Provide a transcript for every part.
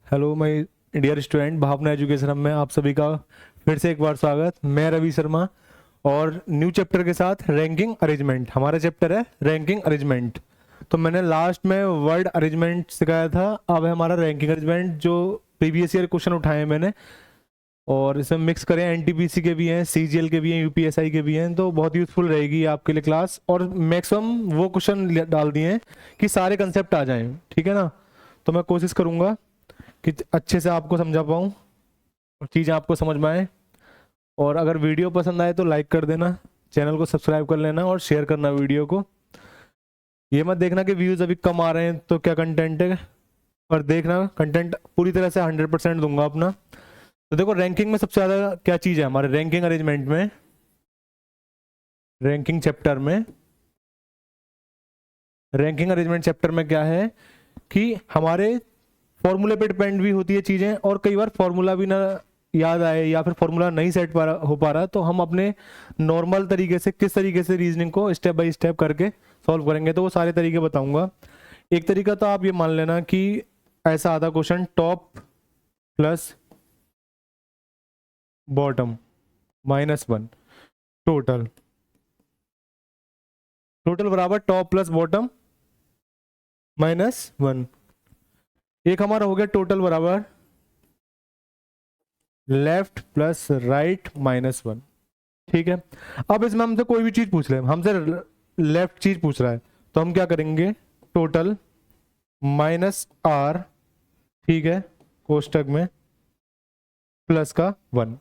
Hello my dear student, Bhavana education hub में आप सभी का फिर से एक बार स्वागत। मैं रवि शर्मा और न्यू चैप्टर के साथ रैंकिंग अरेंजमेंट। हमारा चैप्टर है रैंकिंग अरेंजमेंट। तो मैंने लास्ट में वर्ड अरेंजमेंट सिखाया था, अब है हमारा रैंकिंग अरेंजमेंट जो प्रीवियस ईयर क्वेश्चन उठाए हैं मैंने, और इसमें मिक्स करें एनटीपीसी के भी हैं, सीजीएल के भी हैं, यूपीएसआई के भी हैं। तो बहुत यूजफुल रहेगी आपके लिए क्लास, और मैक्सिमम वो क्वेश्चन डाल दिए हैं कि सारे कंसेप्ट आ जाएं, ठीक है ना। तो मैं कोशिश करूंगा कि अच्छे से आपको समझा पाऊँ और चीज़ें आपको समझ में आए। और अगर वीडियो पसंद आए तो लाइक कर देना, चैनल को सब्सक्राइब कर लेना और शेयर करना वीडियो को। ये मत देखना कि व्यूज़ अभी कम आ रहे हैं तो क्या कंटेंट है, और देखना कंटेंट पूरी तरह से 100% दूंगा अपना। तो देखो, रैंकिंग में सबसे ज़्यादा क्या चीज़ है हमारे रैंकिंग अरेंजमेंट में, रैंकिंग चैप्टर में, रैंकिंग अरेंजमेंट चैप्टर में क्या है कि हमारे फॉर्मूले पे डिपेंड भी होती है चीज़ें, और कई बार फॉर्मूला भी ना याद आए या फिर फॉर्मूला नहीं सेट हो पा रहा, तो हम अपने नॉर्मल तरीके से किस तरीके से रीजनिंग को स्टेप बाय स्टेप करके सॉल्व करेंगे, तो वो सारे तरीके बताऊंगा। एक तरीका तो आप ये मान लेना कि ऐसा आता question, top plus bottom -1, total total बराबर टॉप प्लस बॉटम -1। एक हमारा हो गया टोटल बराबर लेफ्ट प्लस राइट -1, ठीक है। अब इसमें हमसे कोई भी चीज पूछ ले, हमसे लेफ्ट चीज पूछ रहा है, तो हम क्या करेंगे, टोटल -r, ठीक है, कोष्टक में प्लस का 1,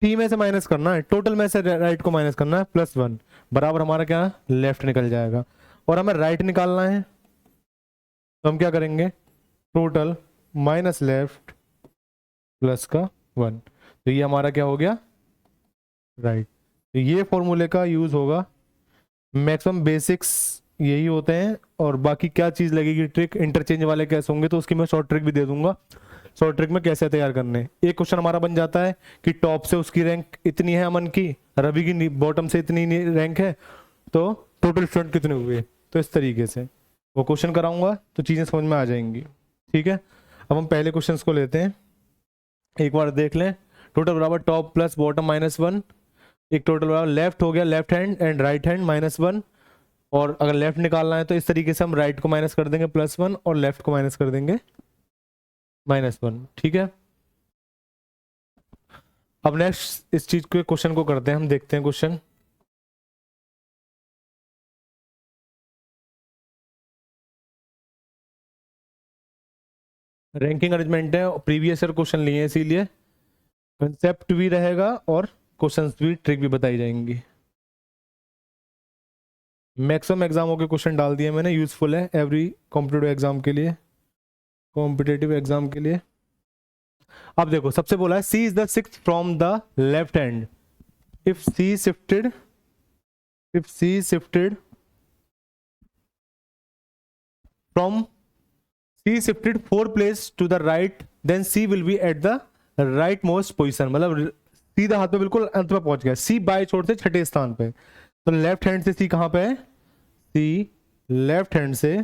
टी में से माइनस करना है, टोटल में से राइट को माइनस करना है, +1 बराबर हमारा क्या लेफ्ट निकल जाएगा। और हमें राइट निकालना है, तो हम क्या करेंगे, टोटल माइनस लेफ्ट प्लस का 1, तो ये हमारा क्या हो गया, राइट। तो ये फॉर्मूले का यूज होगा, मैक्सिमम बेसिक्स यही होते हैं। और बाकी क्या चीज लगेगी ट्रिक, इंटरचेंज वाले कैसे होंगे, तो उसकी मैं शॉर्ट ट्रिक भी दे दूंगा। शॉर्ट ट्रिक में कैसे तैयार करने, एक क्वेश्चन हमारा बन जाता है कि टॉप से उसकी रैंक इतनी है अमन की, रवि की बॉटम से इतनी रैंक है, तो टोटल स्टूडेंट कितने हुए। तो इस तरीके से वो क्वेश्चन कराऊंगा तो चीजें समझ में आ जाएंगी, ठीक है। अब हम पहले क्वेश्चन को लेते हैं, एक बार देख लें। टोटल बराबर टॉप प्लस बॉटम -1, एक टोटल बराबर लेफ्ट हो गया, left hand and right hand -1, और अगर लेफ्ट निकालना है तो इस तरीके से हम राइट को माइनस कर देंगे +1 और लेफ्ट को माइनस कर देंगे -1, ठीक है। अब नेक्स्ट इस चीज के क्वेश्चन को करते हैं, हम देखते हैं क्वेश्चन। रैंकिंग अरेंजमेंट है, प्रीवियस ईयर क्वेश्चन लिए हैं, इसीलिए कंसेप्ट भी रहेगा और क्वेश्चंस भी, ट्रिक भी बताई जाएंगी। मैक्सिमम एग्जामों के क्वेश्चन डाल दिए मैंने, यूजफुल है एवरी कॉम्पिटेटिव एग्जाम के लिए, कॉम्पिटेटिव एग्जाम के लिए। अब देखो, सबसे बोला है C is the sixth from the left hand if C shifted, if C shifted from C shifted 4 place to the right, then C will be at the right most position, मतलब सीधा हाथ पे बिल्कुल अंत में पहुंच गया। C बाय छोर से छठे स्थान पे, तो लेफ्ट हैंड से C कहां पे है, C लेफ्ट हैंड से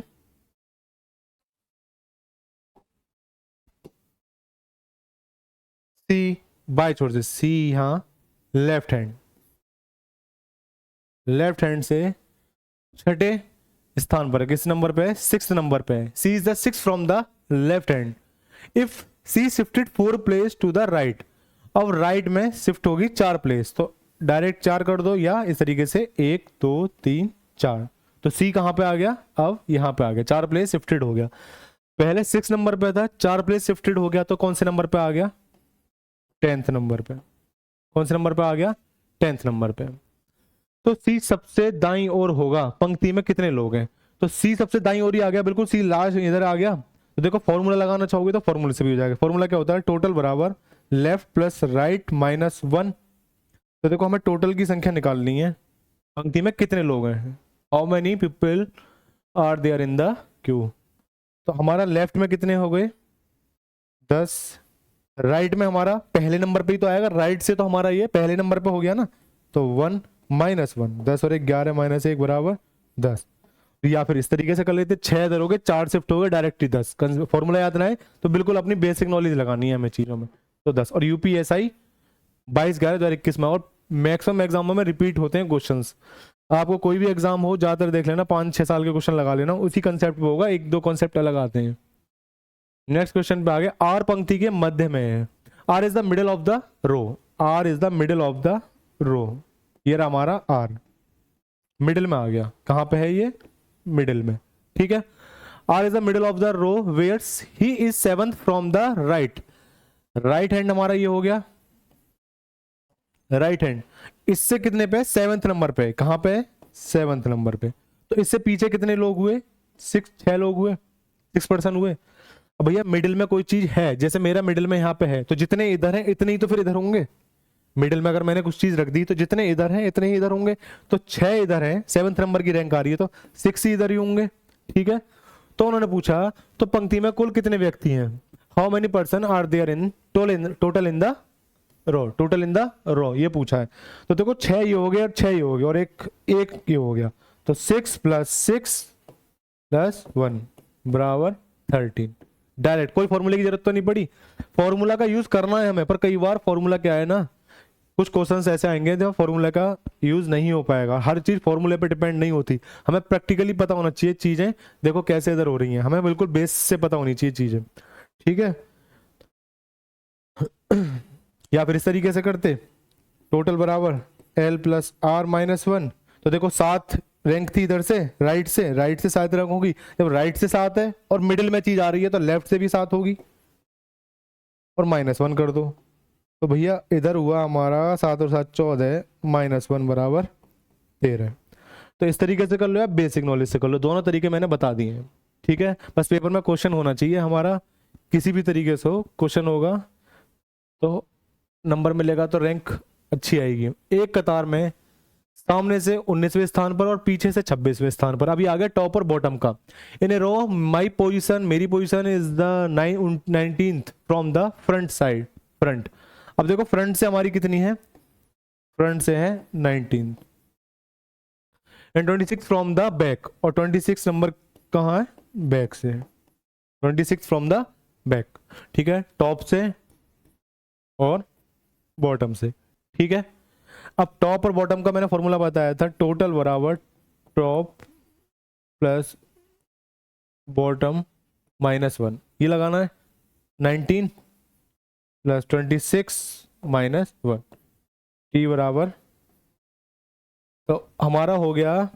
C बाय छोर से C यहां लेफ्ट हैंड, लेफ्ट हैंड से छठे स्थान पर, किस नंबर पे है, 6th नंबर पे है। C is the 6th from the left hand if C shifted 4 place to the right. अब राइट में शिफ्ट होगी 4 प्लेस, तो डायरेक्ट 4 कर दो, या इस तरीके से 1 2 3 4, तो सी कहां पे आ गया, अब यहां पे आ गया, 4 प्लेस शिफ्टेड हो गया। पहले 6 नंबर पे था, 4 प्लेस शिफ्टेड हो गया, तो कौन से नंबर पे आ गया, 10th नंबर पे। कौन से नंबर पे आ गया, 10th नंबर पे। तो सी सबसे दाईं ओर होगा, पंक्ति में कितने लोग हैं, तो सी सबसे दाईं ओर ही आ गया, बिल्कुल सी लास्ट इधर आ गया। तो देखो, फॉर्मूला लगाना चाहोगे तो फॉर्मूले से भी हो जाएगा। फॉर्मूला क्या होता है, टोटल बराबर लेफ्ट प्लस राइट -1। तो देखो, हमें टोटल की संख्या निकालनी है, पंक्ति में कितने लोग हैं, how many people are there in the queue. तो हमारा लेफ्ट में कितने हो गए, 10, राइट में हमारा पहले नंबर पे ही तो आएगा, राइट से तो हमारा ये पहले नंबर पे हो गया ना, तो 1 -1, 10 और 1 11 -1 बराबर 10। या फिर इस तरीके से कर लेते, 6 इधर हो गए, 4 शिफ्ट हो गए, डायरेक्टली 10। फॉर्मूला याद ना है तो बिल्कुल अपनी बेसिक नॉलेज लगानी है हमें चीज़ों में। तो 10 और यूपीएसआई 22/11/2021 में, और मैक्सिमम एग्जामों में रिपीट होते हैं क्वेश्चंस। आपको कोई भी एग्जाम हो ज़्यादातर देख लेना, 5-6 साल के क्वेश्चन लगा लेना, उसी कंसेप्ट पे होगा, 1-2 कॉन्सेप्ट अलग आते हैं। नेक्स्ट क्वेश्चन पे आगे, आर पंक्ति के मध्य में है। R is the middle of the row, R is the middle of the row, ये रहा हमारा आर, मिडिल में आ गया। कहाँ पे है ये? मिडिल में, ठीक है। R is the middle of the row where's he is 7th from the right, right hand हमारा ये हो गया, राइट हैंड। इससे कितने पे? 7th नंबर पे। कहां पे? 7th नंबर पे। तो इससे पीछे कितने लोग हुए? 6 लोग हुए, 6% हुए। अब भैया मिडिल में कोई चीज है, जैसे मेरा मिडिल में यहाँ पे है, तो जितने इधर हैं इतने ही तो फिर इधर होंगे। मिडिल में अगर मैंने कुछ चीज रख दी तो जितने इधर हैं इतने ही इधर होंगे। तो 6 इधर हैं, 7th नंबर की रैंक आ रही है, तो 6 ही इधर ही होंगे, ठीक है। तो उन्होंने पूछा तो पंक्ति में कुल कितने व्यक्ति हैं, how many person are there in total in the row, total in the row, ये पूछा है। तो देखो 6 ये हो गया और 6 ये हो गया और एक ये हो गया, तो 6 + 6 + 1 बराबर 13। डायरेक्ट, कोई फॉर्मूले की जरूरत तो नहीं पड़ी। फॉर्मूला का यूज करना है हमें, पर कई बार फॉर्मूला क्या है ना, कुछ क्वेश्चंस ऐसे आएंगे जब फॉर्मूला का यूज नहीं हो पाएगा। हर चीज फॉर्मूले पे डिपेंड नहीं होती, हमें प्रैक्टिकली पता होना चाहिए चीजें, देखो कैसे इधर हो रही हैं, हमें बिल्कुल बेस से पता होनी चाहिए चीजें, ठीक है। या फिर इस तरीके से करते, टोटल बराबर L + R - 1। तो देखो 7 रैंक थी इधर से, राइट से 7 रैंक होगी। जब राइट से 7 है और मिडिल में चीज आ रही है तो लेफ्ट से भी 7 होगी, और -1 कर दो। तो भैया इधर हुआ हमारा 7 और 7 14, -1 बराबर 13। तो इस तरीके से कर लो या बेसिक नॉलेज से कर लो, दोनों तरीके मैंने बता दिए हैं, ठीक है। बस पेपर में क्वेश्चन होना चाहिए हमारा, किसी भी तरीके से हो क्वेश्चन होगा तो नंबर मिलेगा, तो रैंक अच्छी आएगी। एक कतार में सामने से 19वें स्थान पर और पीछे से 26वें स्थान पर। अभी आ गया टॉप और बॉटम का। इन ए रो माई पोजीशन, मेरी position is the 19th from the front side, front. अब देखो फ्रंट से हमारी कितनी है, फ्रंट से है 19 एंड 26 फ्रॉम द बैक, और 26 नंबर कहाँ है? बैक से, 26 फ्रॉम द बैक, ठीक है, टॉप से और बॉटम से, ठीक है। अब टॉप और बॉटम का मैंने फॉर्मूला बताया था, टोटल बराबर टॉप प्लस बॉटम -1, ये लगाना है। 19 + 26 - 1 टी बराबर, तो हमारा हो गया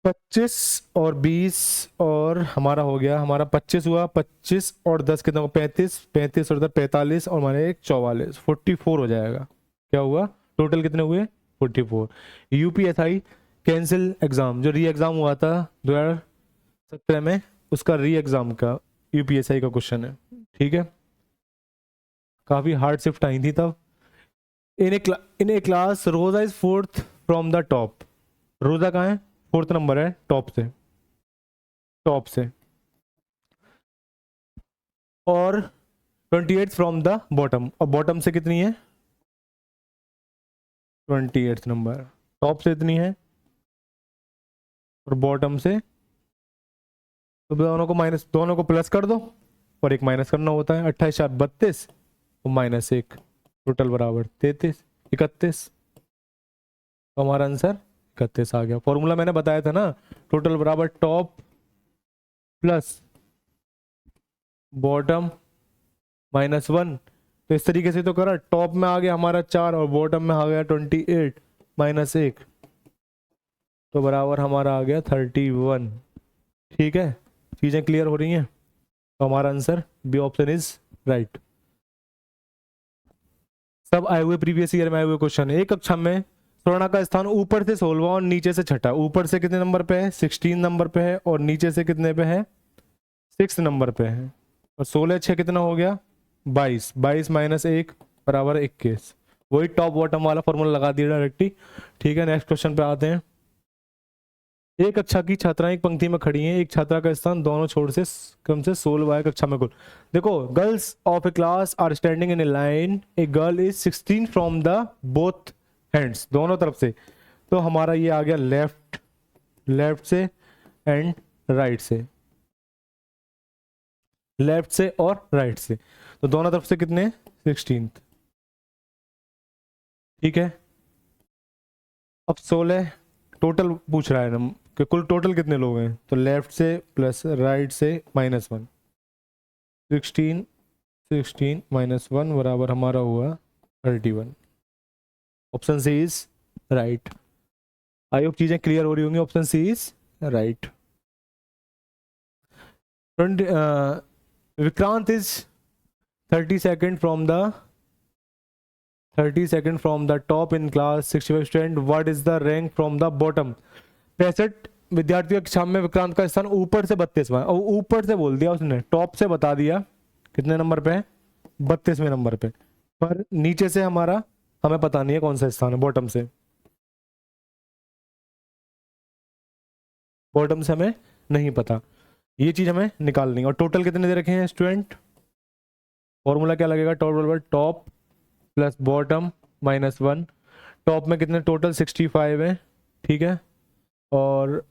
25 और 20, और हमारा हो गया, हमारा 25 हुआ, 25 और 10 कितना, 35, 35 और 10 45, और हमारे 44, 44 हो जाएगा। क्या हुआ? टोटल कितने हुए? 44। यूपीएसआई कैंसिल एग्जाम, जो री एग्जाम हुआ था 2017 में, उसका री एग्जाम का यूपीएसआई का क्वेश्चन है, ठीक है। काफी हार्ड शिफ्ट आई थी तब। इन ए क्लास रोजा is 4th from the top, रोजा कहाँ है? 4th नंबर है टॉप से, टॉप से। और 28th फ्रॉम द बॉटम, और बॉटम से कितनी है? 28th नंबर, टॉप से इतनी है और बॉटम से, तो दोनों को माइनस, दोनों को प्लस कर दो और एक माइनस करना होता है। 28 4 32 और -1, टोटल बराबर 33, 31। तो हमारा आंसर 31 आ गया। फॉर्मूला मैंने बताया था ना, टोटल बराबर टॉप प्लस बॉटम -1। तो इस तरीके से तो करा, टॉप में आ गया हमारा 4 और बॉटम में आ गया 28 -1, तो बराबर हमारा आ गया 31, ठीक है। चीजें क्लियर हो रही हैं, तो हमारा answer B option is right. सब आए हुए प्रीवियस ईयर में आए हुए क्वेश्चन है। एक कक्षा में स्वर्ण का स्थान ऊपर से 16वां और नीचे से 6ठा, ऊपर से कितने नंबर पे है? 16 नंबर पे है, और नीचे से कितने पे है? 6 नंबर पे है। और 16 6 कितना हो गया? 22, 22 -1 बराबर 21। वही टॉप बॉटम वाला फॉर्मूला लगा दिया डायरेक्टली, ठीक है। नेक्स्ट क्वेश्चन पे आते हैं। एक कक्षा की छात्राएं एक पंक्ति में खड़ी हैं, एक छात्रा का स्थान दोनों छोर से कम से 16वां कक्षा में कुल। देखो, girls of a class are standing in a line, a girl is 16 from the both hands, दोनों तरफ से। तो हमारा ये आ गया लेफ्ट, लेफ्ट से, एंड राइट से, लेफ्ट से और राइट से, तो दोनों तरफ से कितने 16। ठीक है, अब 16 टोटल पूछ रहा है ना कि कुल टोटल कितने लोग हैं, तो लेफ्ट से प्लस राइट से -1, 16 16 -1 बराबर हमारा हुआ 31। Option C is right. I hope चीजें क्लियर हो रही होंगी। Option C is right. Vikrant is 30 second from the top in class, 65 student, what is the rank from the bottom. 65 विद्यार्थियों की कक्षा में विक्रांत का स्थान ऊपर से 32वां, और ऊपर से बोल दिया उसने, टॉप से बता दिया कितने नंबर पे है, 32वें नंबर पे, पर नीचे से हमारा हमें पता नहीं है कौन सा स्थान है, बॉटम से, बॉटम से हमें नहीं पता, ये चीज हमें निकालनी है। और टोटल कितने दे रखे हैं स्टूडेंट, फॉर्मूला क्या लगेगा, total top plus bottom -1, top में कितने टोटल 65 है, ठीक है, और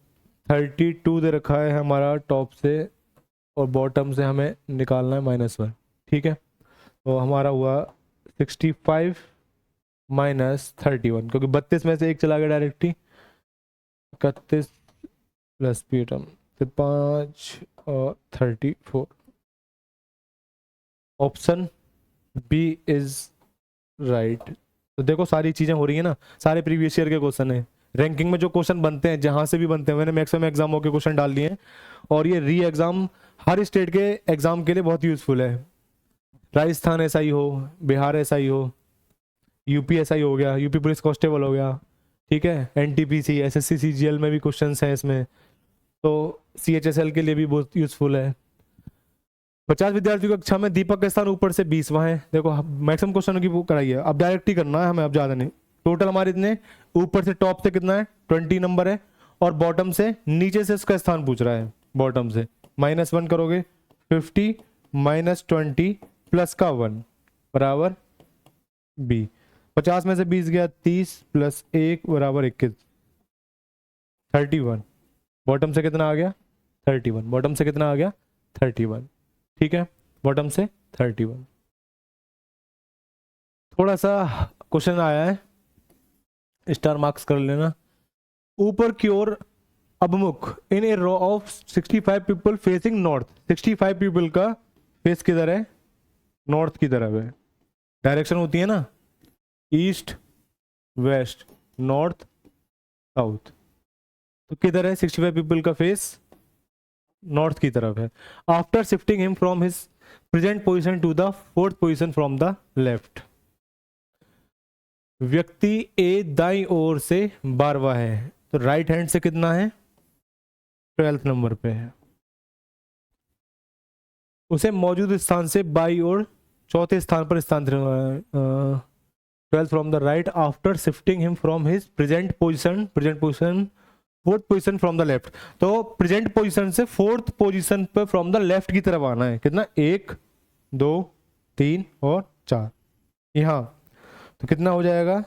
32 दे रखा है हमारा टॉप से, और बॉटम से हमें निकालना है -1, ठीक है, तो हमारा हुआ 65 -31, क्योंकि 32 में से एक चला गया डायरेक्टली, 31 प्लस बॉटम से 5 और 34। Option B is right. तो देखो सारी चीजें हो रही है ना, सारे प्रीवियस ईयर के क्वेश्चन है, रैंकिंग में जो क्वेश्चन बनते हैं जहां से भी बनते हैं, मैंने मैक्सिमम एग्जामों के क्वेश्चन डाल दिए हैं, और ये री एग्जाम हर स्टेट के एग्जाम के लिए बहुत यूजफुल है। राजस्थान ऐसा ही हो, बिहार ऐसा ही हो, यूपी ऐसा ही हो गया, यूपी पुलिस कांस्टेबल हो गया, ठीक है, एनटीपीसी, एसएससी, सीजीएल में भी क्वेश्चन हैं इसमें, तो सीएचएसएल के लिए भी बहुत यूजफुल है। 50 विद्यार्थियों की कक्षा में दीपक का स्थान ऊपर से 20वां है। देखो मैक्सिमम क्वेश्चन की वो कराई है, अब डायरेक्ट ही करना है हमें, अब ज्यादा नहीं। टोटल हमारे इतने, ऊपर से टॉप से कितना है 20 नंबर है, और बॉटम से नीचे से उसका स्थान पूछ रहा है, बॉटम से -1 करोगे, 50 -20 प्लस का 1 बराबर बी, 50 में से 20 गया 30 प्लस 1 बराबर 21, 31, बॉटम से कितना आ गया 31, बॉटम से कितना आ गया 31, ठीक है, बॉटम से 31। थोड़ा सा क्वेश्चन आया है, स्टार मार्क्स कर लेना। ऊपर की ओर अभिमुख in a row of 65 people facing north, 65 people का फेस किधर है, नॉर्थ की तरफ है, डायरेक्शन होती है ना ईस्ट वेस्ट नॉर्थ साउथ, तो किधर है 65 पीपल का फेस नॉर्थ की तरफ है। After shifting him from his present position to the 4th position from the left, व्यक्ति ए दाई ओर से 12वां है, तो राइट हैंड से कितना है 12th नंबर पे है, उसे मौजूद स्थान से बाई ओर 4थे स्थान पर स्थानांतरित 12th from the right after shifting him from his present position 4th position from the left, तो प्रेजेंट पोजिशन से 4th पोजिशन पर फ्रॉम द लेफ्ट की तरफ आना है, कितना 1 2 3 और 4, यहाँ तो कितना हो जाएगा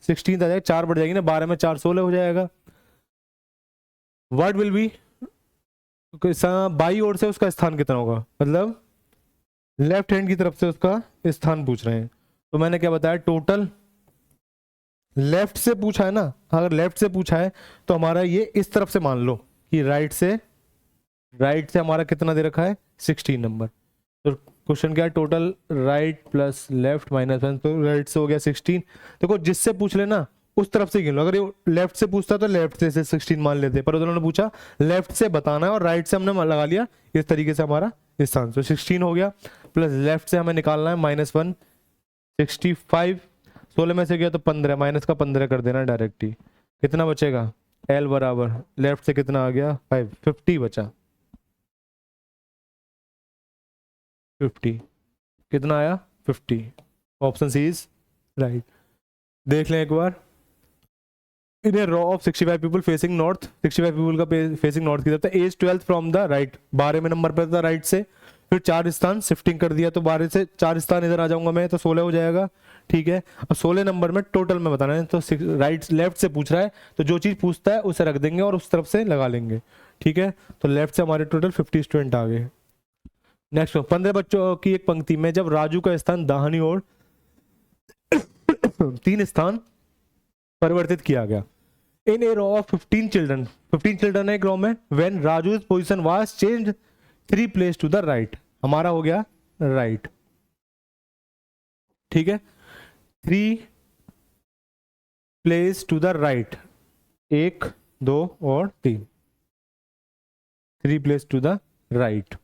16 आ जाएगा, 4 बढ़ जाएगी ना, 12 में 4 16 हो जाएगा। व्हाट विल बी, बाई ओर से उसका स्थान कितना होगा, मतलब लेफ्ट हैंड की तरफ से उसका स्थान पूछ रहे हैं, तो मैंने क्या बताया टोटल लेफ्ट से पूछा है ना, अगर लेफ्ट से पूछा है तो हमारा ये इस तरफ से मान लो कि राइट से हमारा कितना दे रखा है 16 नंबर, तो क्वेश्चन क्या है टोटल राइट प्लस लेफ्ट -1, तो राइट से हो गया 16। देखो जिससे पूछ लेना उस तरफ से गिन लो, अगर ये लेफ्ट से पूछता तो लेफ्ट से 16 मान लेते, पर उन्होंने पूछा लेफ्ट से बताना है और राइट से हमने लगा लिया, इस तरीके से हमारा स्थान, तो 16 हो गया, प्लस लेफ्ट से हमें निकालना है -1, 65, 16 में से गया तो 15, माइनस का 15 कर देना डायरेक्ट ही, कितना बचेगा L बराबर लेफ्ट से कितना आ गया 5, 50 बचा, 50 कितना आया 50, ऑप्शन सी इज राइट। देख लें एक बार, in a row of 65 people facing north, 65 people का फेसिंग नॉर्थ की तरफ था, as 12th from the right, 12वें नंबर पर था राइट से, फिर 4 स्थान शिफ्टिंग कर दिया, तो 12 से 4 स्थान इधर आ जाऊंगा मैं, तो 16 हो जाएगा, ठीक है। अब 16 नंबर में टोटल में बताना है, तो राइट लेफ्ट से पूछ रहा है, तो जो चीज पूछता है उसे रख देंगे और उस तरफ से लगा लेंगे, ठीक है, तो लेफ्ट से हमारे टोटल 50 स्टूडेंट आ गए। नेक्स्ट 15 बच्चों की एक पंक्ति में जब राजू का स्थान दाहिनी ओर 3 स्थान परिवर्तित किया गया। In a row of 15 children, 15 children है एक रो में, when Raju position was change 3 place to the right, हमारा हो गया राइट, ठीक है, 3 प्लेस टू द राइट, 1 2 और 3, 3 प्लेस टू द राइट,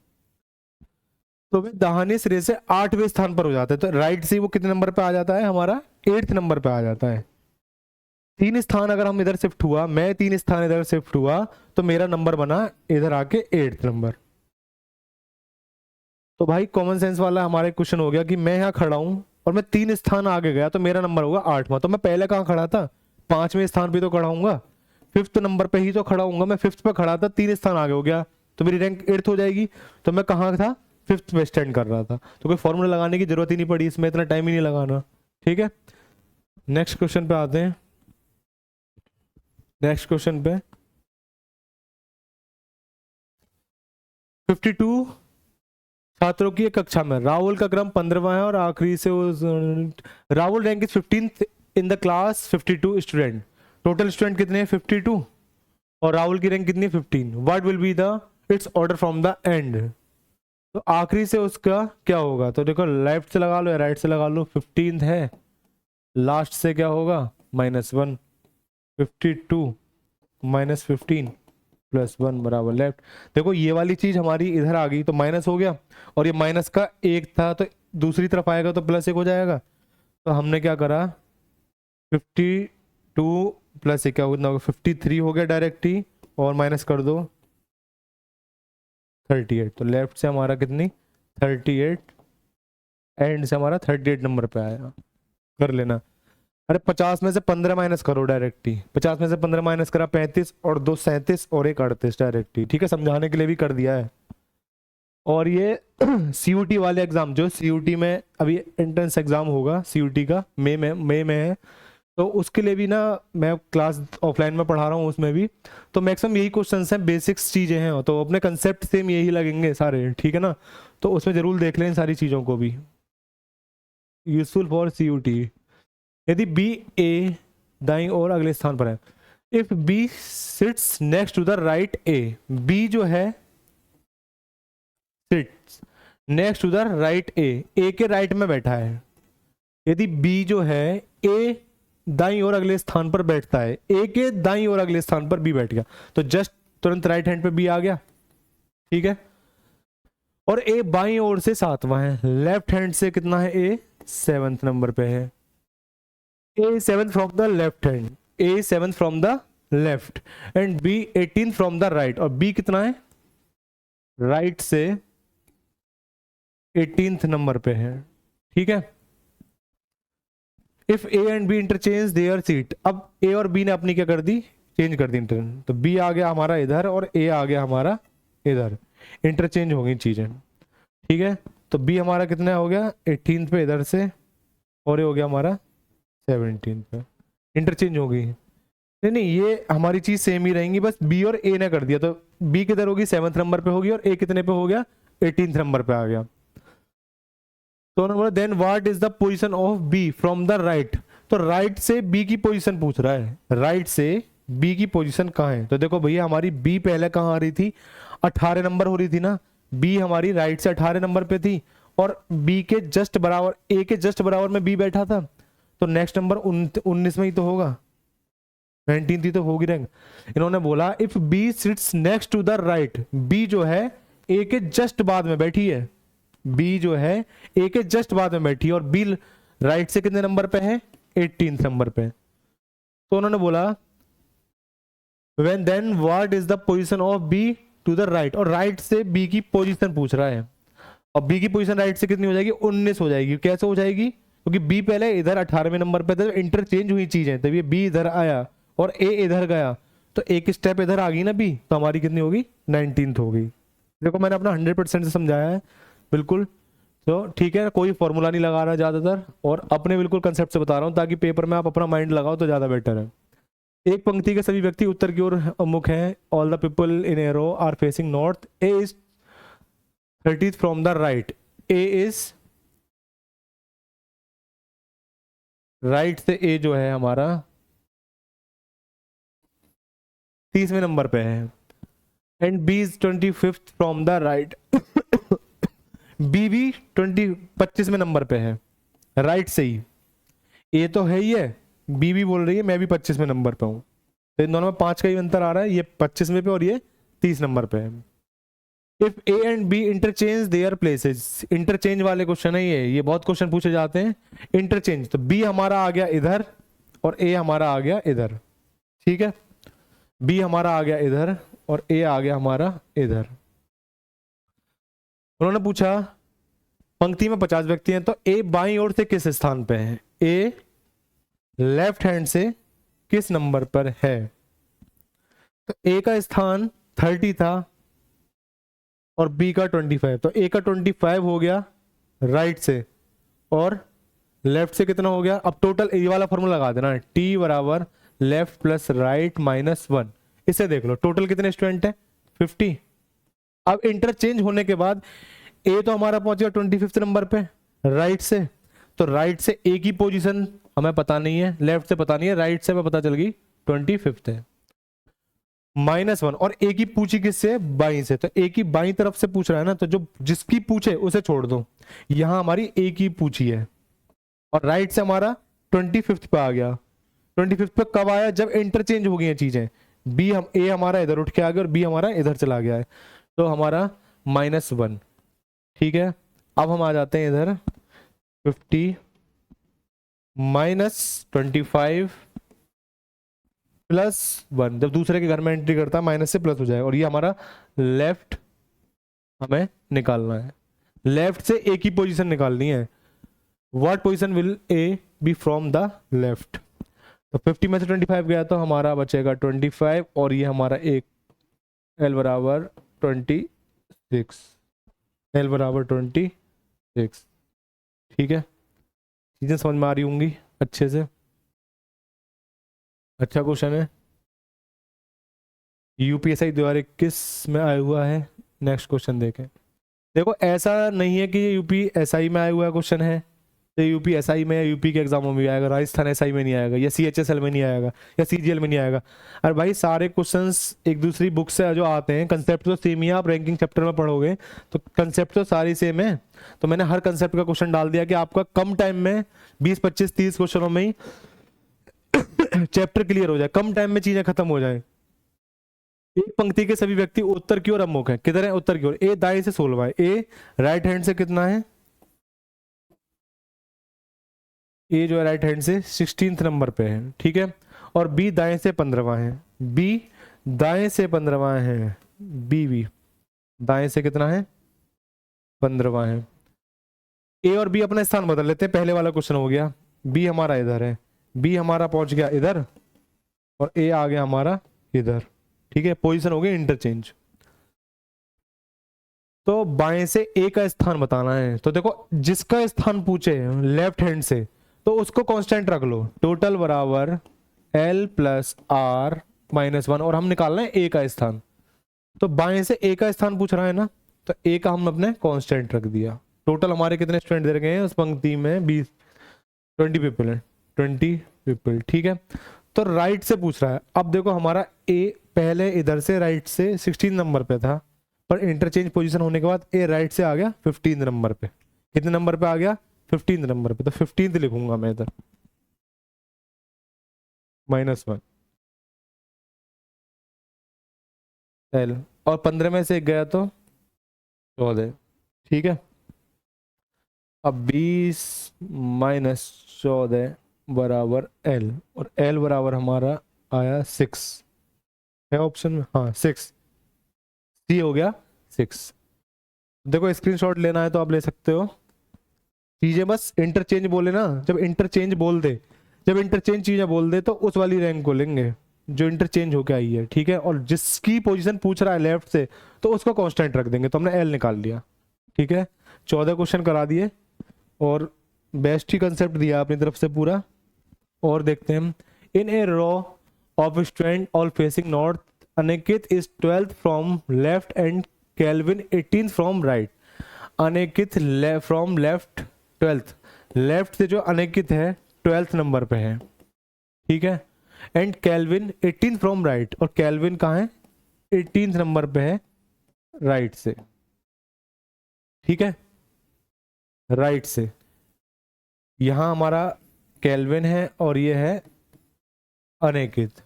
तो वे दाहिने सिरे से 8वें स्थान पर हो जाता है। तो राइट से वो कितने नंबर पे आ जाता है, हमारा 8th नंबर पे आ जाता है। 3 स्थान अगर हम इधर शिफ्ट हुआ, मैं 3 स्थान इधर शिफ्ट हुआ, तो मेरा नंबर बना इधर आके 8th नंबर। तो भाई कॉमन सेंस वाला हमारा क्वेश्चन हो गया कि मैं यहाँ खड़ा हूं और मैं 3 स्थान आगे गया तो मेरा नंबर होगा 8वां। तो मैं पहले कहाँ खड़ा था, 5वें स्थान पे तो खड़ा हूंगा, 5th नंबर पे ही तो खड़ा हूंगा। मैं 5th पे खड़ा था, 3 स्थान आगे हो गया तो मेरी रैंक 8th हो जाएगी। तो मैं कहाँ था, 5th पे स्टैंड कर रहा था। तो कोई फॉर्मूला लगाने की जरूरत ही नहीं पड़ी, इसमें इतना टाइम ही नहीं लगाना, ठीक है। नेक्स्ट क्वेश्चन पे आते हैं। नेक्स्ट क्वेश्चन पे 52 छात्रों की एक कक्षा में राहुल का क्रम 15वां है और आखिरी से Rahul rank is 15th in the class 52 student. Total student कितने हैं, 52, और राहुल की रैंक कितनी है, 15। What will be the it's order from the and. तो आखिरी से उसका क्या होगा, तो देखो लेफ्ट से लगा लो या राइट से लगा लो, 15th है, लास्ट से क्या होगा -1, 52 -15 +1 बराबर लेफ्ट। देखो ये वाली चीज हमारी इधर आ गई तो माइनस हो गया, और ये माइनस का 1 था तो दूसरी तरफ आएगा तो +1 हो जाएगा। तो हमने क्या करा, 52 + 1 क्या होगा, 53 हो गया डायरेक्ट ही, और माइनस कर दो 38। तो लेफ्ट से हमारा कितनी 38, एंड से हमारा 38 नंबर पे आया। कर लेना। अरे 50 में से 15 माइनस करो डायरेक्ट ही, 50 में से 15 माइनस करा 35, और 2 37 और 1 38 डायरेक्ट ही, ठीक है, समझाने के लिए भी कर दिया है। और ये CUT वाले एग्जाम, जो CUT में अभी एंट्रेंस एग्जाम होगा CUT का, मई में है, तो उसके लिए भी ना मैं क्लास ऑफलाइन में पढ़ा रहा हूँ, उसमें भी तो मैक्सिमम यही क्वेश्चंस हैं, बेसिक्स चीजें हैं, तो अपने कंसेप्ट सेम यही लगेंगे सारे, ठीक है ना। तो उसमें जरूर देख लें सारी चीजों को भी, यूजफुल फॉर CUT। यदि बी ए दाईं ओर अगले स्थान पर है, if B sits next to the right A, B जो है sits next to the right A के राइट में बैठा है। यदि बी जो है ए दाईं ओर अगले स्थान पर बैठता है, ए के दाईं ओर अगले स्थान पर बी बैठ गया, तो जस्ट तुरंत राइट हैंड पे बी आ गया, ठीक है। और ए बाईं ओर से 7वां है, लेफ्ट हैंड से कितना है, ए 7th नंबर पे है। A is 7th from the left hand, A is 7th from the left and B 18th from the right, और B कितना है, राइट से 18th नंबर पे है, ठीक है। If A and B interchange there seat, अब A और B ने अपनी क्या कर दी, चेंज कर दी इंटर, तो B आ गया हमारा इधर और A आ गया हमारा इधर, इंटरचेंज हो गई चीजें, ठीक है। तो B हमारा कितना हो गया 18th पे इधर से, और ये हो गया हमारा 17 पे, इंटरचेंज हो गई। नहीं ये हमारी चीज सेम ही रहेंगी, बस बी और ए ने कर दिया, तो बी किधर होगी 7th नंबर पे होगी, और ए कितने पे हो गया 18th नंबर पे आ गया। तो number then what is the position of B from the right, तो राइट से बी की पोजीशन पूछ रहा है, राइट से बी की पोजीशन कहाँ है। तो देखो भैया हमारी बी पहले कहाँ आ रही थी, 18 नंबर हो रही थी ना, बी हमारी राइट से 18 नंबर पे थी, और बी के जस्ट बराबर, ए के जस्ट बराबर में बी बैठा था, तो नेक्स्ट नंबर 19 में ही तो होगा, 19 ही तो होगी रैंक। इन्होंने बोला if B sits next to the right, B जो है ए के जस्ट बाद में बैठी है, बी जो है ए के जस्ट बाद में बैठी है, और बी राइट से कितने नंबर पे है 18th नंबर पे। तो उन्होंने बोला when then what is the position of B to the right, और राइट से बी की पोजीशन पूछ रहा है, और बी की पोजीशन राइट से कितनी हो जाएगी 19 हो जाएगी। कैसे हो जाएगी, क्योंकि बी पहले इधर 18वें नंबर पे था, इंटरचेंज हुई चीजें, तब ये बी इधर आया और ए इधर गया, तो एक स्टेप इधर आ गई ना बी, तो हमारी कितनी होगी 19th हो गई। देखो मैंने अपना 100% से समझाया है बिल्कुल, तो ठीक है, कोई फॉर्मूला नहीं लगा रहा ज्यादातर, और अपने बिल्कुल कंसेप्ट से बता रहा हूँ ताकि पेपर में आप अपना माइंड लगाओ तो ज्यादा बेटर है। एक पंक्ति के सभी व्यक्ति उत्तर की ओर मुख हैं। All the people in a row are facing north. A is 30th from the right. A is right से ए जो है हमारा 30वें नंबर पे है। And B is 25th from the right. B भी 25वें नंबर पे है राइट से ही। ए तो है ही है, बी भी बोल रही है मैं भी 25वें नंबर पे हूं, तो इन दोनों में 5 का ही अंतर आ रहा है। ये 25वें पे और ये 30 नंबर पे है। If A and B interchange their places. Interchange वाले क्वेश्चन है ये बहुत क्वेश्चन पूछे जाते हैं इंटरचेंज। तो बी हमारा आ गया इधर और ए हमारा आ गया इधर, ठीक है। बी हमारा आ गया इधर और ए आ गया हमारा इधर। उन्होंने पूछा पंक्ति में 50 व्यक्ति हैं, तो ए बाईं ओर से किस स्थान पे है। ए लेफ्ट हैंड से किस नंबर पर है। तो ए का स्थान 30 था और बी का 25। तो ए का 25 हो गया राइट से और लेफ्ट से कितना हो गया। अब टोटल ए वाला फॉर्मूला लगा देना, टी बराबर लेफ्ट प्लस राइट माइनस 1। इसे देख लो टोटल कितने स्टूडेंट है 50। अब इंटरचेंज होने के बाद ए तो हमारा पहुंच गया 25 नंबर पे राइट से। तो राइट से ए की पोजीशन हमें पता नहीं है, लेफ्ट से पता नहीं है, राइट से हमें पता चल गई 25 है। -1 और ए की पूछी किससे बाई से, तो ए की बाई तरफ से पूछ रहा है ना, तो जो जिसकी पूछे उसे छोड़ दो। यहां हमारी ए की पूछी है और राइट से हमारा 25 पे आ गया। 25 पे कब आया, जब इंटरचेंज हो गई हैं चीजें। बी हम ए हमारा इधर उठ के आ गया और बी हमारा इधर चला गया है, तो हमारा -1, ठीक है। अब हम आ जाते हैं इधर 50 -25 +1। जब दूसरे के घर में एंट्री करता है माइनस से प्लस हो जाएगा। और ये हमारा लेफ्ट हमें निकालना है, लेफ्ट से ए की पोजीशन निकालनी है। What position will A B from the left. तो 50 में से 25 गया तो हमारा बचेगा 25 और ये हमारा एक एल बराबर 26, एल बराबर 26, ठीक है। चीजें समझ में आ रही होंगी अच्छे से। अच्छा क्वेश्चन है, यूपीएससी 2021 में आया हुआ है। नेक्स्ट क्वेश्चन देखें। देखो ऐसा नहीं है कि ये यूपीएसआई में आया हुआ क्वेश्चन है, तो यूपीएसआई में या यूपी के एग्जामों में भी आएगा, राजस्थान एसआई में नहीं आएगा, या सीएचएसएल में नहीं आएगा, या सीजीएल में नहीं आएगा। अरे भाई सारे क्वेश्चंस एक दूसरी बुक से जो आते हैं, कंसेप्ट तो सेम ही है। आप रैंकिंग चैप्टर में पढ़ोगे तो कंसेप्ट तो सारी सेम है। तो मैंने हर कंसेप्ट का क्वेश्चन डाल दिया कि आपका कम टाइम में 20 25 30 क्वेश्चनों में ही चैप्टर क्लियर हो जाए, कम टाइम में चीजें खत्म हो जाए। एक पंक्ति के सभी व्यक्ति उत्तर की ओर अभिमुख है। किधर है उत्तर की ओर। ए दाएं से 16वां है, ए राइट हैंड से कितना है, ए जो है राइट हैंड से 16th नंबर पे है, ठीक है। और बी दाएं से 15वां है, बी दाएं से 15वां है, बी भी दाएं से कितना है 15वां है। ए और बी अपना स्थान बदल लेते हैं, पहले वाला क्वेश्चन हो गया। बी हमारा इधर है, बी हमारा पहुंच गया इधर और ए आ गया हमारा इधर, ठीक है। पोजीशन हो गई इंटरचेंज। तो बाएं से ए का स्थान बताना है। तो देखो जिसका स्थान पूछे लेफ्ट हैंड से तो उसको कांस्टेंट रख लो, टोटल बराबर L + R -1 और हम निकालना है ए का स्थान। तो बाएं से ए का स्थान पूछ रहा है ना, तो ए का हम अपने कांस्टेंट रख दिया। टोटल हमारे कितने स्टूडेंट दे गए हैं उस पंक्ति में 20 पीपल है, 20 पीपल, ठीक है। तो राइट से पूछ रहा है। अब देखो हमारा ए पहले इधर से राइट से 16 नंबर पे था, पर इंटरचेंज पोजीशन होने के बाद ए राइट से आ गया 15 नंबर पे। कितने नंबर पे आ गया 15 नंबर पे। तो 15 लिखूंगा मैं इधर -1 L और 15 में से एक गया तो 14, ठीक है। अब 20 - 14 बराबर L और L बराबर हमारा आया 6 है ऑप्शन में, हाँ 6, सी हो गया 6। देखो स्क्रीनशॉट लेना है तो आप ले सकते हो। चीजें बस इंटरचेंज बोले ना, जब इंटरचेंज बोल दे, जब इंटरचेंज चीजें बोल दे तो उस वाली रैंक को लेंगे जो इंटरचेंज होके आई है, ठीक है। और जिसकी पोजीशन पूछ रहा है लेफ्ट से तो उसको कांस्टेंट रख देंगे। तो हमने एल निकाल लिया, ठीक है। 14 क्वेश्चन करा दिए और बेस्ट ही कंसेप्ट दिया अपनी तरफ से पूरा। और देखते हैं in a row of student all facing north, Aniket is 12th from left and Calvin 18th from right. Aniket from left 12th, left से जो अनिकेत है 12th नंबर पे है, ठीक है, and Calvin 18th from right, और कैल्विन कहाँ है, 18th नंबर पे है राइट से, ठीक है, राइट से। यहां हमारा कैल्विन है और ये है Aniket.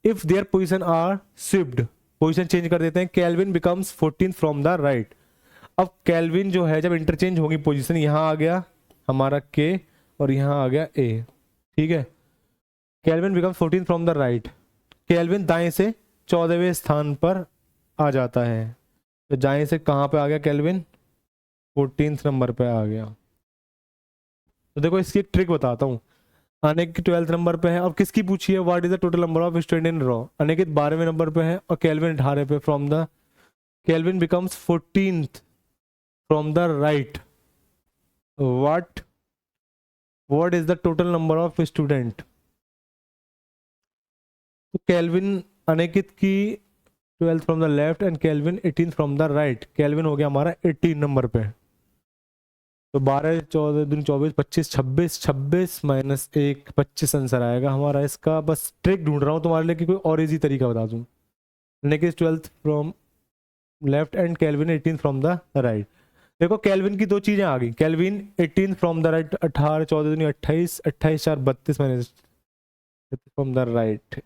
If their position are shift, position change कर देते हैं, Calvin becomes 14th from the right. अब कैल्विन जो है जब इंटरचेंज होगी पोजीशन, यहां आ गया हमारा के और यहां आ गया ए, ठीक है, Calvin becomes 14th from the right. Calvin दाएं से 14वें स्थान पर आ जाता है, तो दाएं से कहां पे आ गया कैल्विन, 14th नंबर पे आ गया। तो देखो इसकी एक ट्रिक बताता हूँ। अनिकेत 12th नंबर पे है, अब किसकी पूछी है, what is the total number of student in row. Aniket 12वें नंबर पे है और कैल्विन 18 पे, from the Calvin becomes 14th from the right, what is the total number of student। तो कैल्विन अनिकेत की 12th from the left and Calvin 18th from the right. Calvin हो गया हमारा 18 नंबर पे, तो 12 14 दूनी 24 25 26 26 माइनस 1 25 आंसर आएगा हमारा इसका। बस ट्रिक ढूंढ रहा हूँ तुम्हारे लिए कि कोई और इजी तरीका बता दूं। Aniket 12th from left and Calvin 18th from the right. देखो कैल्विन की दो चीजें आ गई, kelvin 18th from the right, 18 14 दूनी 28 28 4 32 minus from the right.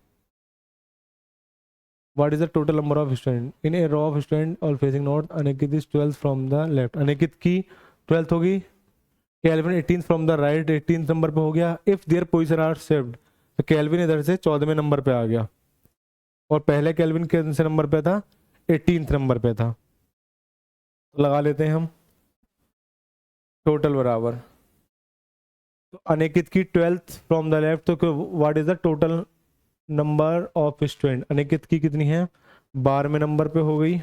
What is the total number of students in a row of students all facing north? Aniket is 12th from the left, Aniket की 12th होगी, Calvin 18th from the right 18th नंबर पे हो गया। if their position are shifted, तो Calvin इधर से 14वें number पे आ गया और पहले कैल्विन कौन से नंबर पे था, 18th नंबर पे था। तो लगा लेते हैं हम टोटल बराबर, तो अनिकेत की 12th फ्रॉम द लेफ्ट, तो what is the total number of student. Aniket की कितनी है, 12वें नंबर पे हो गई,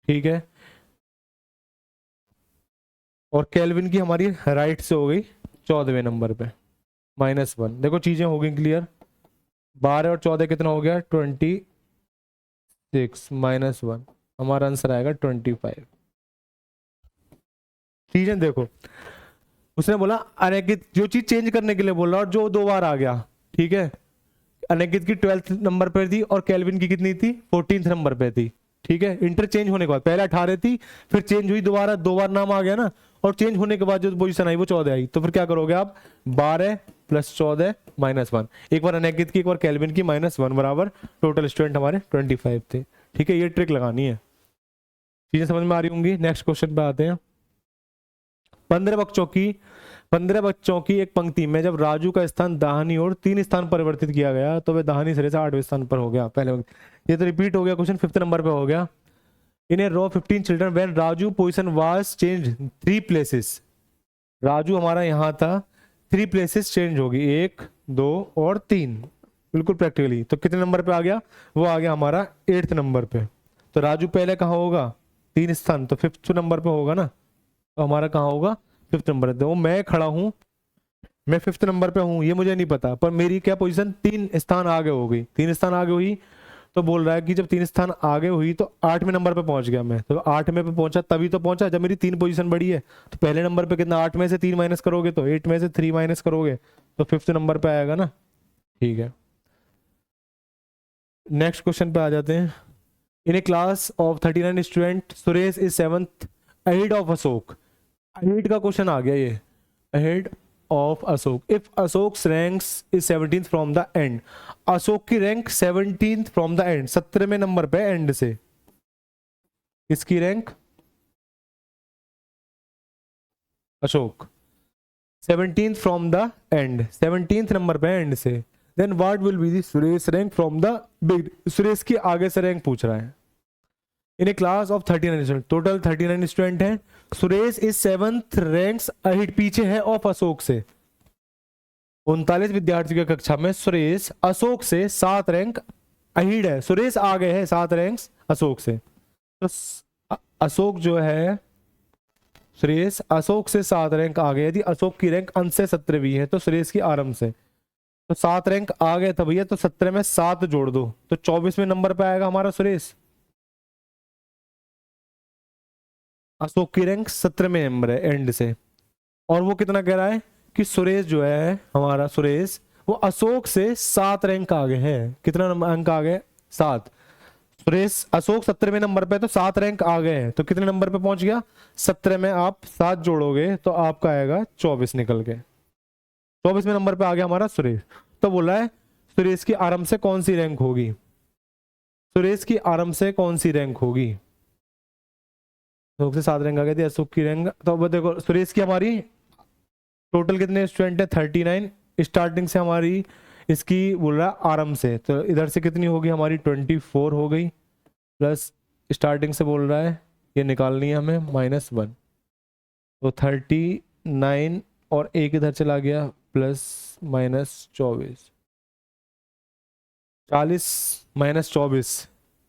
ठीक है, और कैल्विन की हमारी राइट से हो गई 14वें नंबर पे, -1। देखो चीजें हो गई क्लियर। 12 और 14 कितना हो गया, 26 -1, हमारा आंसर आएगा 25। चीजें देखो, उसने बोला अनिकेत जो चीज चेंज करने के लिए बोला और जो 2 बार आ गया, ठीक है, अनिकेत की 12th नंबर पर थी और कैल्विन की कितनी थी, 14th नंबर पे थी, ठीक है। इंटरचेंज होने के बाद पहले 18 थी, फिर चेंज हुई दोबारा, 2 बार नाम आ गया ना, और चेंज होने के बाद जो पोजीशन आई वो 14 आई, तो फिर क्या करोगे आप, 12 + 14 -1, एक बार अनिकेत की एक बार कैल्विन की -1 बराबर टोटल स्टूडेंट हमारे 25 थे, ठीक है। ये ट्रिक लगानी है, चीजें समझ में आ रही होंगी। नेक्स्ट क्वेश्चन पे आते हैं। 15 बच्चों की एक पंक्ति में जब राजू का स्थान दाहिनी ओर 3 स्थान परिवर्तित किया गया तो वह दाहिनी सिरे से 8वें स्थान पर हो गया। पहले ये तो रिपीट हो गया, क्वेश्चन 5th नंबर पे हो गया। In a row 15 children when Raju position was change 3 places. Raju हमारा यहाँ था, 3 प्लेसेस चेंज होगी, 1 2 और 3, बिल्कुल प्रैक्टिकली। तो कितने नंबर पे आ गया, वो आ गया हमारा 8th नंबर पे। तो राजू पहले कहाँ होगा, 3 स्थान, तो 5th नंबर पे होगा ना, तो हमारा कहाँ होगा, 5th नंबर। तो मैं खड़ा हूं, मैं 5th नंबर पे हूं, ये मुझे नहीं पता, पर मेरी क्या पोजीशन 3 स्थान आगे हो गई, 3 स्थान आगे हुई, तो बोल रहा है कि जब 3 स्थान आगे हुई तो 8वें नंबर पे पहुंच गया मैं। तो 8वें पे पहुंचा तभी तो पहुंचा जब मेरी 3 पोजीशन बढ़ी है। तो पहले नंबर पे कितना, 8 में से 3 माइनस करोगे तो 8 में से 3 माइनस करोगे तो 5th नंबर पे आएगा ना, ठीक है। नेक्स्ट क्वेश्चन पे आ जाते हैं। In a class of 39 student Suresh is 7th ahead of Ashok. Ahead का क्वेश्चन आ गया ये, ahead of Ashok. If Ashok ranks is 17th from the end, Ashok की rank 17th from the end, 17वें नंबर पे एंड से, किसकी rank, Ashok 17th from the end, 17th number पे एंड से। Then what will be the Suresh rank from the big, Suresh की आगे से रैंक पूछ रहा है। In a class of 39 student, total 39 student हैं, Suresh is 7th ranks ahead, पीछे है ऑफ अशोक से। 39 विद्यार्थियों की कक्षा में सुरेश अशोक से 7 रैंक अहेड है, सुरेश आगे है 7 रैंक्स अशोक से। तो अशोक जो है, सुरेश अशोक से 7 रैंक आगे, यदि अशोक की रैंक अंश से 17वीं है तो सुरेश की आरंभ से। तो 7 रैंक आ गए था भैया, तो 17 में 7 जोड़ दो तो 24वें नंबर पे आएगा हमारा सुरेश। अशोक की रैंक 17वें नंबर है एंड से। और वो कितना कह रहा है कि सुरेश जो है हमारा सुरेश, वो अशोक से 7 रैंक आगे है। कितना नंबर अंक आगे? 7। सुरेश अशोक 17वें नंबर पे, तो 7 रैंक आ गए हैं, तो कितने नंबर पे पहुंच गया? 17 में आप 7 जोड़ोगे तो आपका आएगा 24 निकल के। 24वें नंबर पे आ गया हमारा सुरेश। तो बोला है सुरेश की आरंभ से कौन सी रैंक होगी? सुरेश की आरंभ से कौन सी रैंक होगी? अशोक से 7 रैंक आ गई थी, अशोक की रैंक, तो अब देखो सुरेश की हमारी टोटल कितने स्टूडेंट है? 39। स्टार्टिंग से हमारी इसकी बोल रहा है आरंभ से, तो इधर से कितनी होगी हमारी? 24 हो गई, प्लस स्टार्टिंग से बोल रहा है ये निकालनी है हमें -1, तो 39 और एक इधर चला गया प्लस -24, 40 -24,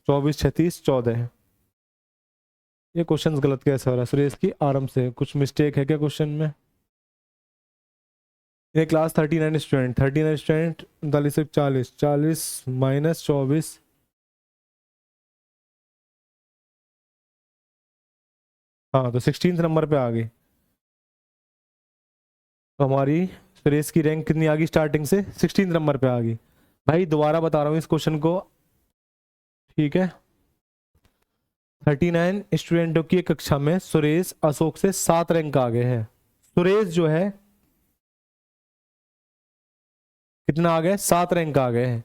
24 36 14। ये क्वेश्चन गलत कैसे हो रहा है? सुरेश की आरंभ से कुछ मिस्टेक है क्या क्वेश्चन में? ये क्लास 39 स्टूडेंट, 39 स्टूडेंट 39 से 40, 40 -24, हाँ तो 16 नंबर पे आ गई। तो हमारी सुरेश की रैंक कितनी आ गई? स्टार्टिंग से 16 नंबर पे आ गई। भाई दोबारा बता रहा हूँ इस क्वेश्चन को, ठीक है। 39 स्टूडेंटों की एक कक्षा में सुरेश अशोक से 7 रैंक आगे है। सुरेश जो है कितना आ गए? 7 रैंक आ गए हैं।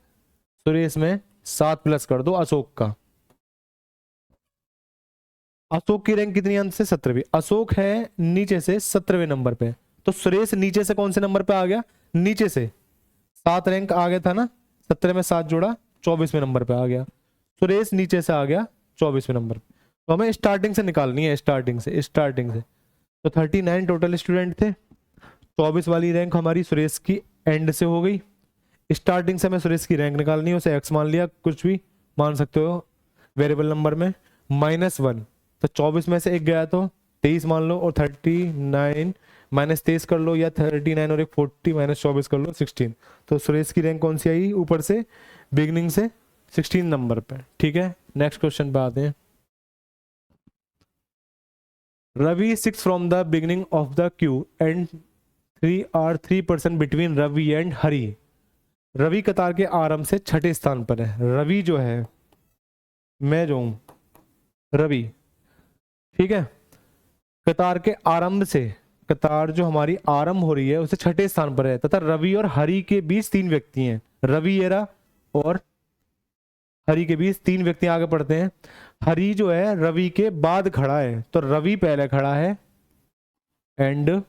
सुरेश में 7 प्लस कर दो अशोक का। अशोक की रैंक कितनी अंत से? 17वीं। अशोक है नीचे से 17वें नंबर पे, तो सुरेश नीचे से कौन से नंबर पे आ गया? नीचे से 7 रैंक आ गया था ना, 17 में 7 जोड़ा 24वें नंबर पे आ गया। सुरेश नीचे से आ गया 24वें नंबर पे। तो हमें स्टार्टिंग से निकालनी है, स्टार्टिंग से। तो 39 टोटल स्टूडेंट थे, 24 वाली रैंक हमारी सुरेश की एंड से हो गई। स्टार्टिंग से हमें सुरेश की रैंक निकालनी है, उसे एक्स मान लिया, कुछ भी मान सकते हो वेरिएबल नंबर में, -1, तो 24 में से एक गया तो 23 मान लो, और 39 -23 कर लो, या 39 और एक 40 -24 कर लो 16। तो सुरेश की रैंक कौन सी आई? ऊपर से बिगनिंग से 16 नंबर पे, ठीक है। नेक्स्ट क्वेश्चन पे आते हैं। Ravi 6 from the beginning of the queue and 3% between Ravi and Hari. Ravi कतार के आरंभ से छठे स्थान पर है। रवि जो है, मैं जो हूं रवि, ठीक है, कतार के आरंभ से, कतार जो हमारी आरंभ हो रही है उसे छठे स्थान पर है, तथा रवि और हरि के बीच 3 व्यक्ति हैं। रवि एरा और हरि के बीच 3 व्यक्ति आगे बढ़ते हैं। हरि जो है रवि के बाद खड़ा है, तो रवि पहले खड़ा है एंड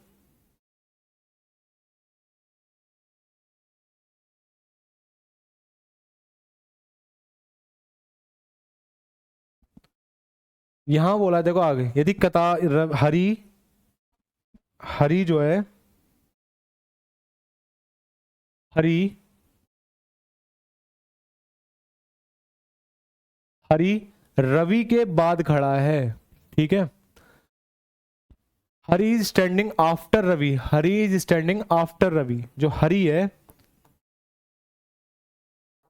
यहां बोला देखो आगे, यदि कतार हरि, हरि जो है, हरि हरि रवि के बाद खड़ा है, ठीक है। Hari is standing after Ravi, Hari is standing after Ravi. जो हरि है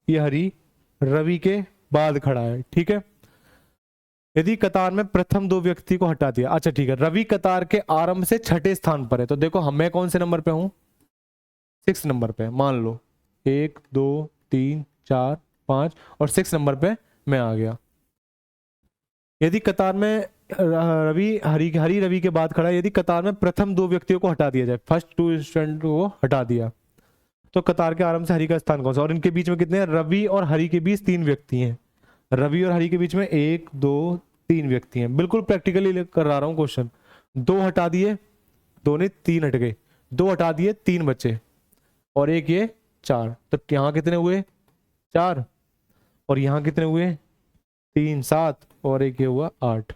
ये हरि रवि के बाद खड़ा है, ठीक है। यदि कतार में प्रथम 2 व्यक्ति को हटा दिया, अच्छा ठीक है, रवि कतार के आरंभ से छठे स्थान पर है, तो देखो मैं कौन से नंबर पे हूं? 6 नंबर पे, मान लो 1 2 3 4 5 और 6 नंबर पे मैं आ गया। यदि कतार में रवि हरि रवि के बाद खड़ा है, यदि कतार में प्रथम 2 व्यक्तियों को हटा दिया जाए, फर्स्ट 2 स्टूडेंट को हटा दिया, तो कतार के आरंभ से हरि का स्थान कौन सा? और इनके बीच में कितने हैं? रवि और हरि के बीच 3 व्यक्ति हैं। रवि और हरि के बीच में 1 2 3 व्यक्ति हैं। बिल्कुल प्रैक्टिकली कर रहा हूं क्वेश्चन। 2 हटा दिए, 2 नहीं 3 हट गए, 2 हटा दिए 3 बचे, और एक ये 4, तो यहाँ कितने हुए? 4, और यहाँ कितने हुए? 3 7, और एक ये हुआ 8,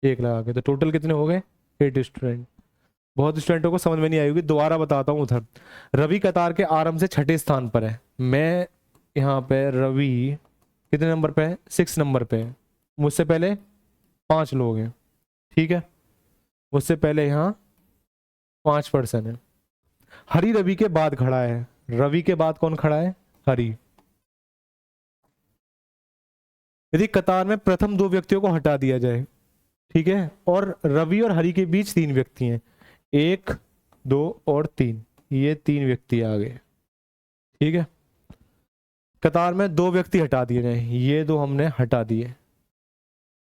एक लगा के, तो टोटल कितने हो गए? 8 स्टूडेंट। बहुत स्टूडेंटों को समझ में नहीं आई होगी, दोबारा बताता हूँ। उधर रवि कतार के आरंभ से छठे स्थान पर है, मैं यहाँ पे रवि कितने नंबर पे है? 6 नंबर पे है। मुझसे पहले 5 लोग हैं, ठीक है, मुझसे पहले यहाँ 5 पर्सन है। हरि रवि के बाद खड़ा है, रवि के बाद कौन खड़ा है? हरि। यदि कतार में प्रथम 2 व्यक्तियों को हटा दिया जाए, ठीक है, और रवि और हरि के बीच 3 व्यक्ति हैं, 1 2 और 3, ये 3 व्यक्ति आ गए, ठीक है। कतार में 2 व्यक्ति हटा दिए जाए, ये 2 हमने हटा दिए,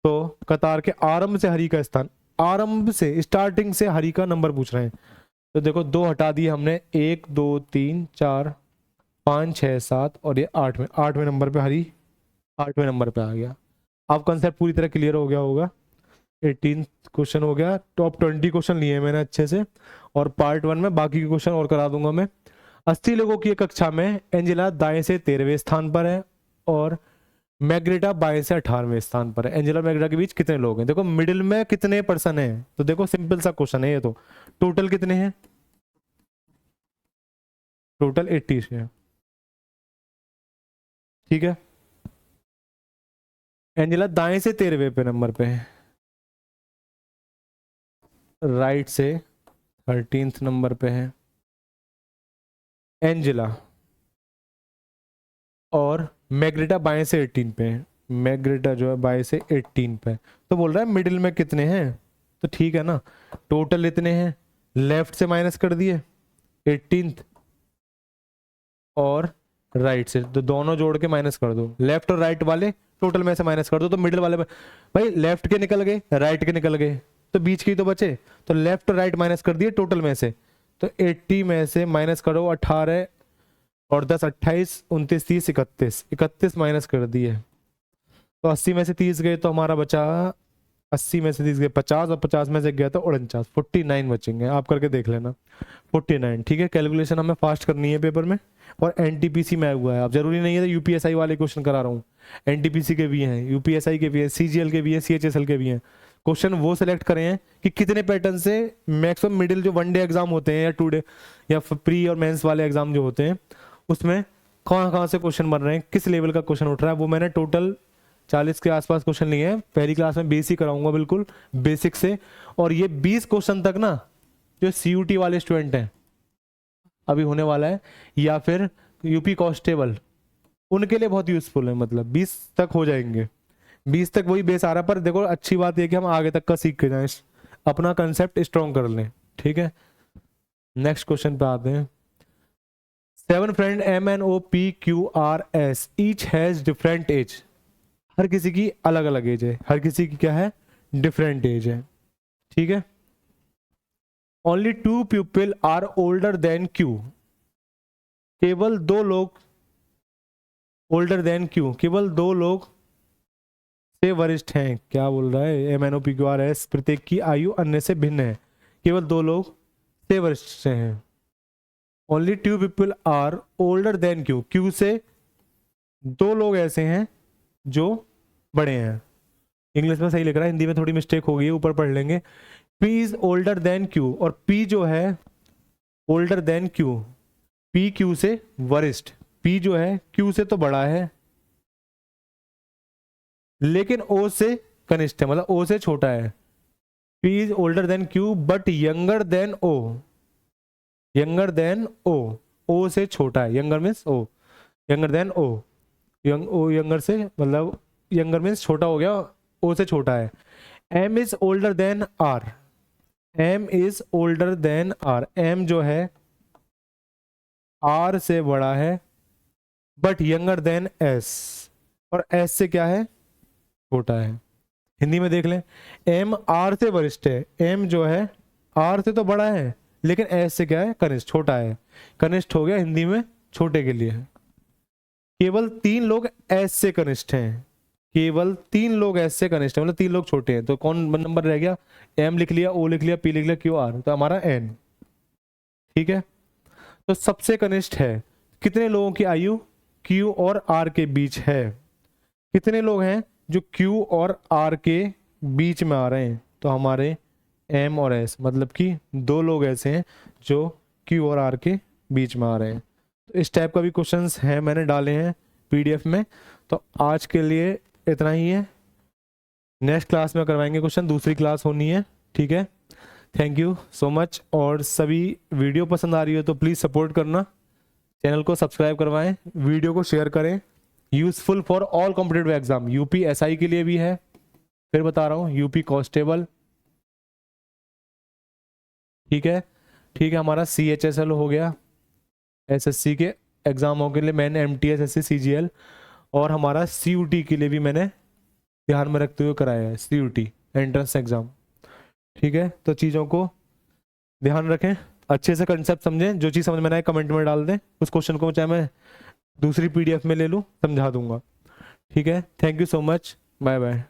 तो कतार के आरंभ से हरि का स्थान, आरंभ से स्टार्टिंग से हरि का नंबर पूछ रहे हैं, तो देखो 2 हटा दिए हमने, 1 2 3 4 5 6 7 और ये 8वें नंबर पे हरि 8वें नंबर पे आ गया। अब कंसेप्ट पूरी तरह क्लियर हो गया होगा। 18 क्वेश्चन हो गया, टॉप 20 क्वेश्चन लिए मैंने अच्छे से, और पार्ट 1 में बाकी के क्वेश्चन और करा दूंगा मैं। 80 लोगों की कक्षा में एंजेला दाएं से 13वें स्थान पर है और मैग्रेटा बाएं से 18वें स्थान पर है। एंजेला मैग्रेटा के बीच कितने लोग हैं? देखो मिडिल में कितने पर्सन हैं, तो देखो सिंपल सा क्वेश्चन है ये, तो टोटल कितने हैं? टोटल 80 है, ठीक है। एंजेला दाएं से 13वें पे नंबर पे है, राइट से 13th नंबर पे है एंजेला, और मैग्रेटा बाएं से 18 पे है, मैग्रेटा जो है बाएं से 18 पे है। तो बोल रहा है मिडिल में कितने हैं, तो ठीक है ना, टोटल इतने हैं, लेफ्ट से माइनस कर दिए 18th और राइट से, तो दोनों जोड़ के माइनस कर दो, लेफ्ट और राइट वाले टोटल में से माइनस कर दो, तो मिडिल वाले में भाई लेफ्ट के निकल गए, राइट के निकल गए, तो बीच के ही तो बचे, तो लेफ्ट और राइट माइनस कर दिए टोटल में से, तो 80 में से माइनस करो 18 और 10 28 29 30 31 माइनस कर दिए, तो 80 में से 30 गए तो हमारा बचा, 80 में से 30 गए 50 और 50 में से गया तो 49, 49 बचेंगे। आप करके देख लेना 49, ठीक है। कैलकुलेशन हमें फास्ट करनी है पेपर में, और एनटीपीसी में हुआ है, अब जरूरी नहीं है तो यूपीएसआई वाले क्वेश्चन करा रहा हूँ, एनटीपीसी के भी हैं, यूपीएसआई के भी हैं, सीजीएल के भी हैं, सीएचएसएल के भी हैं। क्वेश्चन वो सिलेक्ट करें हैं कि कितने पैटर्न से मैक्सिमम मिडिल जो 1 डे एग्जाम होते हैं या 2 डे या प्री और मेंस वाले एग्जाम जो होते हैं, उसमें कहाँ से क्वेश्चन बन रहे हैं, किस लेवल का क्वेश्चन उठ रहा है, वो मैंने टोटल 40 के आसपास क्वेश्चन लिए हैं। पहली क्लास में बेसिक कराऊंगा, बिल्कुल बेसिक से, और ये 20 क्वेश्चन तक ना जो सीयूटी वाले स्टूडेंट हैं अभी होने वाला है, या फिर यूपी कांस्टेबल, उनके लिए बहुत यूजफुल है, मतलब 20 तक हो जाएंगे, 20 तक वही बेस आ रहा है। पर देखो अच्छी बात है कि हम आगे तक का सीख के जाएं, अपना कंसेप्ट स्ट्रॉन्ग कर लें, ठीक है। नेक्स्ट क्वेश्चन पे आते हैं। 7 friend MNOPQRS each has different age, हर किसी की अलग अलग एज है, हर किसी की क्या है, डिफरेंट एज है, ठीक है। Only 2 people are older than Q, केवल 2 लोग ओल्डर देन Q, केवल 2 लोग से वरिष्ठ हैं। क्या बोल रहा है, MNOPQRS प्रत्येक की आयु अन्य से भिन्न है, केवल 2 लोग से वरिष्ठ से हैं। Only 2 people are older than Q, Q से 2 लोग ऐसे हैं जो बड़े हैं। इंग्लिश में सही लिख रहा है, हिंदी में थोड़ी मिस्टेक हो गई है, ऊपर पढ़ लेंगे। P is older than Q, और P जो है older than Q, P Q से वरिष्ठ, P जो है Q से तो बड़ा है लेकिन O से कनिष्ठ है, मतलब O से छोटा है। P is older than Q but younger than O, younger than O, O से छोटा है, younger means O, younger than O, younger से मतलब यंगर मीन्स छोटा हो गया, O से छोटा है। M is older than R, M is older than R, M जो है R से बड़ा है बट यंगर देन S, और S से क्या है, छोटा है। हिंदी में देख लें, M R से वरिष्ठ है, M जो है R से तो बड़ा है लेकिन S से क्या है, कनिष्ठ, छोटा है। कनिष्ठ हो गया हिंदी में छोटे के लिए। केवल 3 लोग S से कनिष्ठ हैं, केवल 3 लोग S से कनिष्ठ हैं, मतलब 3 लोग छोटे हैं, तो कौन नंबर रह गया, M लिख लिया, O लिख लिया, P लिख लिया, Q R, तो हमारा N, ठीक है। तो सबसे कनिष्ठ है, कितने लोगों की आयु Q और R के बीच है, कितने लोग हैं जो Q और R के बीच में आ रहे हैं, तो हमारे M और S, मतलब कि 2 लोग ऐसे हैं जो Q और R के बीच में आ रहे हैं। तो इस टाइप का भी क्वेश्चंस हैं, मैंने डाले हैं PDF में। तो आज के लिए इतना ही है, नेक्स्ट क्लास में करवाएंगे क्वेश्चन, दूसरी क्लास होनी है, ठीक है। थैंक यू सो मच, और सभी वीडियो पसंद आ रही हो तो प्लीज़ सपोर्ट करना। चैनल को सब्सक्राइब करवाएं, वीडियो को शेयर करें। Useful for all competitive exam, UP SI के लिए भी है, फिर बता रहा हूँ, यूपी कांस्टेबल, ठीक है। ठीक है, हमारा CHSL हो गया, SSC के एग्जामों के लिए मैंने MTS SC CGL, और हमारा CUT के लिए भी मैंने ध्यान में रखते हुए कराया है, CUT एंट्रेंस एग्जाम, ठीक है। तो चीज़ों को ध्यान रखें, अच्छे से कंसेप्ट समझें, जो चीज़ समझ में ना आए कमेंट में डाल दें, उस क्वेश्चन को चाहे मैं दूसरी PDF में ले लूँ, समझा दूंगा, ठीक है। Thank you so much, bye bye.